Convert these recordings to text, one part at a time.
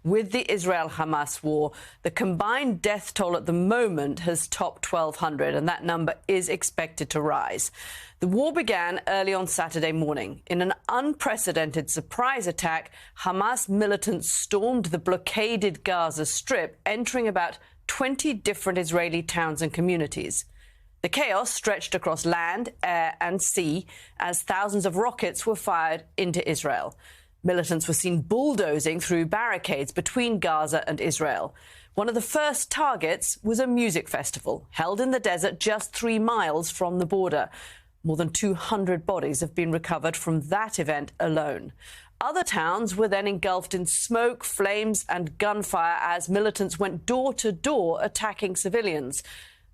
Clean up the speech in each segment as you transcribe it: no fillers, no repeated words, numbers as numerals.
with the Israel-Hamas war. The combined death toll at the moment has topped 1,200, and that number is expected to rise. The war began early on Saturday morning. In an unprecedented surprise attack, Hamas militants stormed the blockaded Gaza Strip, entering about 20 different Israeli towns and communities. The chaos stretched across land, air and sea as thousands of rockets were fired into Israel. Militants were seen bulldozing through barricades between Gaza and Israel. One of the first targets was a music festival held in the desert just 3 miles from the border. More than 200 bodies have been recovered from that event alone. Other towns were then engulfed in smoke, flames and gunfire as militants went door to door attacking civilians.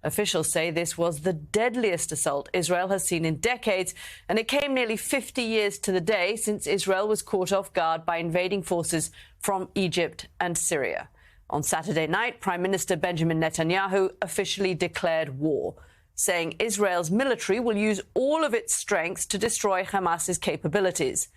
Officials say this was the deadliest assault Israel has seen in decades, and it came nearly 50 years to the day since Israel was caught off guard by invading forces from Egypt and Syria. On Saturday night, Prime Minister Benjamin Netanyahu officially declared war, saying Israel's military will use all of its strengths to destroy Hamas's capabilities.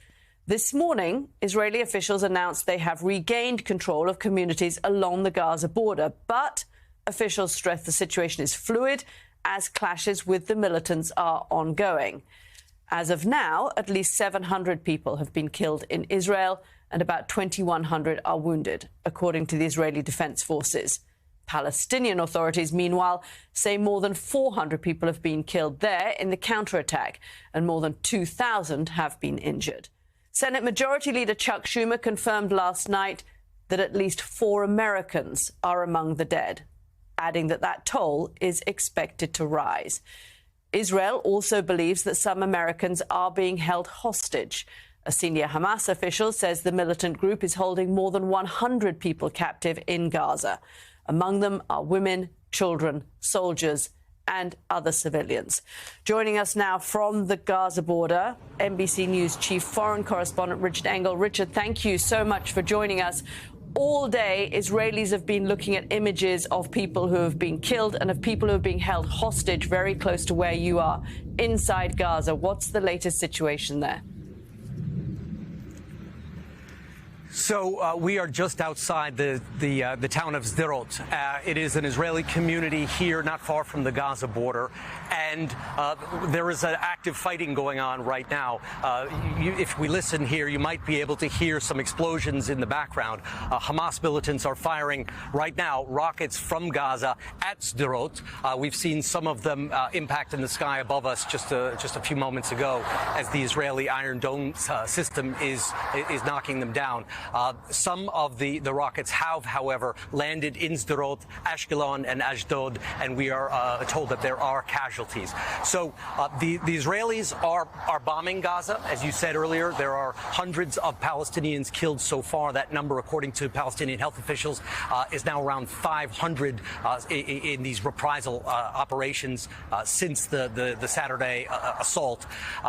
This morning, Israeli officials announced they have regained control of communities along the Gaza border, but officials stress the situation is fluid as clashes with the militants are ongoing. As of now, at least 700 people have been killed in Israel and about 2,100 are wounded, according to the Israeli Defense Forces. Palestinian authorities, meanwhile, say more than 400 people have been killed there in the counterattack and more than 2,000 have been injured. Senate Majority Leader Chuck Schumer confirmed last night that at least 4 Americans are among the dead, adding that that toll is expected to rise. Israel also believes that some Americans are being held hostage. A senior Hamas official says the militant group is holding more than 100 people captive in Gaza. Among them are women, children, soldiers and other civilians. Joining us now from the Gaza border, NBC News chief foreign correspondent Richard Engel. Richard, thank you so much for joining us. All day, Israelis have been looking at images of people who have been killed and of people who are being held hostage very close to where you are, inside Gaza. What's the latest situation there? So we are just outside the town of Sderot. It is an Israeli community here, not far from the Gaza border, and there is an active fighting going on right now. If we listen here, you might be able to hear some explosions in the background. Hamas militants are firing right now rockets from Gaza at Sderot. We've seen some of them impact in the sky above us just a few moments ago as the Israeli Iron Dome system is knocking them down. Some of the rockets have, however, landed in Sderot, Ashkelon and Ashdod, and we are told that there are casualties. So the Israelis are bombing Gaza. As you said earlier, there are hundreds of Palestinians killed so far. That number, according to Palestinian health officials, is now around 500 in these reprisal operations since the Saturday assault,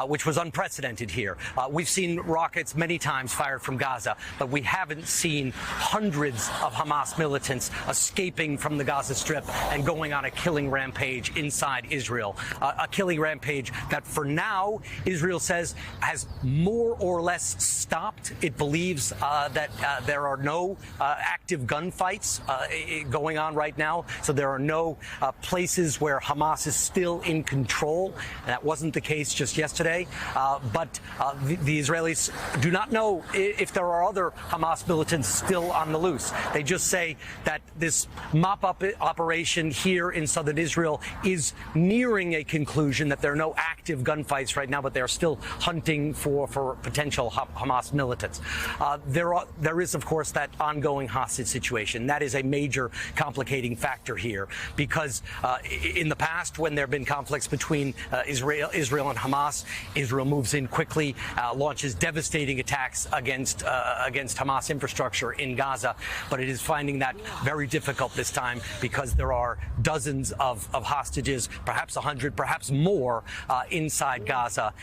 which was unprecedented here. We've seen rockets many times fired from Gaza, but we haven't seen hundreds of Hamas militants escaping from the Gaza Strip and going on a killing rampage inside Israel. A killing rampage that, for now, Israel says has more or less stopped. It believes that there are no active gunfights going on right now, so there are no places where Hamas is still in control. And that wasn't the case just yesterday. But the Israelis do not know if there are other Hamas militants still on the loose. They just say that this mop-up operation here in southern Israel is nearing a conclusion, that there are no active gunfights right now, but they're still hunting for potential Hamas militants. There is, of course, that ongoing hostage situation. That is a major complicating factor here, because in the past, when there have been conflicts between Israel and Hamas, Israel moves in quickly, launches devastating attacks against Hamas infrastructure in Gaza, but it is finding that very difficult this time because there are dozens of hostages, perhaps 100, perhaps more, inside Gaza,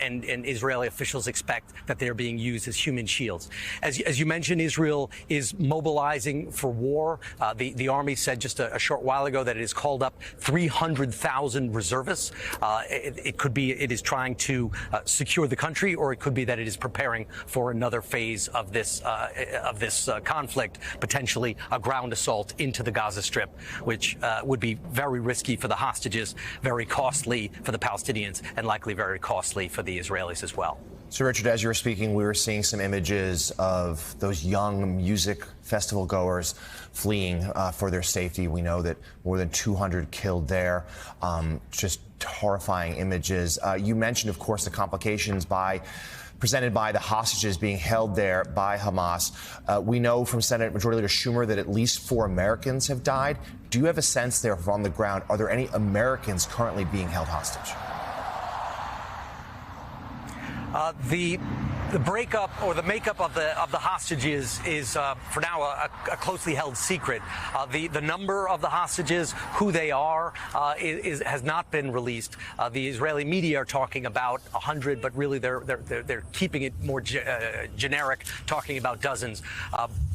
and Israeli officials expect that they're being used as human shields. As you mentioned, Israel is mobilizing for war. The army said just a short while ago that it has called up 300,000 reservists. It could be it is trying to secure the country, or it could be that it is preparing for another phase of of this conflict, potentially a ground assault into the Gaza Strip, which would be very risky for the hostages, very costly for the Palestinians, and likely very costly for the Israelis as well. So, Richard, as you were speaking, we were seeing some images of those young music festival goers fleeing for their safety. We know that more than 200 killed there. Just horrifying images. You mentioned, of course, the complications presented by the hostages being held there by Hamas. We know from Senate Majority Leader Schumer that at least 4 Americans have died. Do you have a sense there on the ground? Are there any Americans currently being held hostage? The breakup or the makeup of the hostages is for now a closely held secret. The number of the hostages, who they are, has not been released. The Israeli media are talking about 100, but really they're keeping it more generic, talking about dozens.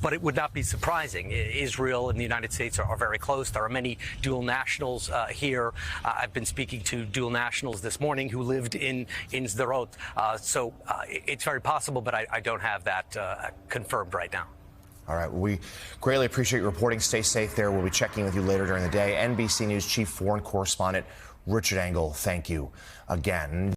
But it would not be surprising. Israel and the United States are very close. There are many dual nationals here. I've been speaking to dual nationals this morning who lived in Sderot. So it's very possible, but I don't have that confirmed right now. All right. Well, we greatly appreciate your reporting. Stay safe there. We'll be checking with you later during the day. NBC News Chief Foreign Correspondent Richard Engel, thank you again.